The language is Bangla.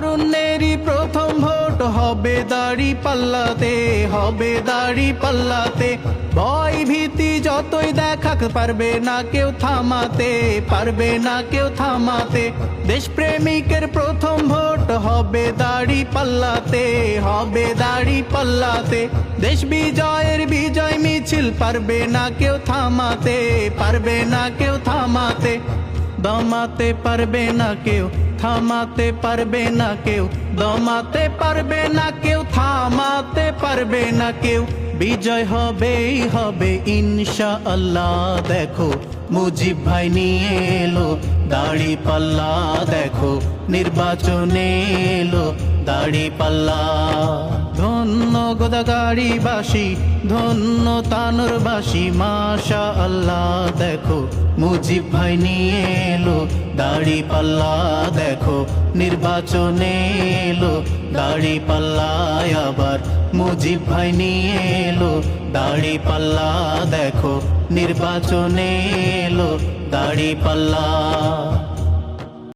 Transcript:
তারুণ্যেরই প্রথম ভোট হবে দাড়ি পাল্লাতে, হবে দাড়ি পাল্লাতে। ভয় ভীতি যতই দেখাক পারবে না কেউ থামাতে, পারবে না কেউ থামাতে। দেশপ্রেমিকের প্রথম ভোট হবে দাড়ি পাল্লাতে, হবে দাড়ি পাল্লাতে। দেশ বিজয়ের বিজয় মিছিল পারবে না কেউ থামাতে, পারবে না কেউ থামাতে। দমাতে পারবে না কেউ, থামাতে পারবে না কেউ, দমাতে পারবে না কেউ, থামাতে পারবে না কেউ। বিজয় হবেই হবে ইনশাআল্লাহ। দেখো মুজিব ভাই নিয়ে এলো দাড়ি পাল্লা, দেখো নির্বাচনে এলো দাড়ি পাল্লা। ধন্য গোদাগাড়িবাসী, ধন্য তানোরবাসী, মাশাআল্লাহ। দেখো মুজিব ভাই নিয়ে এলো দাড়ি পাল্লা, দেখো নির্বাচনে এলো দাড়ি পাল্লায়। আবার মুজিব ভাই নিয়ে এলো দাড়ি পাল্লা, দেখো নির্বাচনে এলো দাড়ি পাল্লা।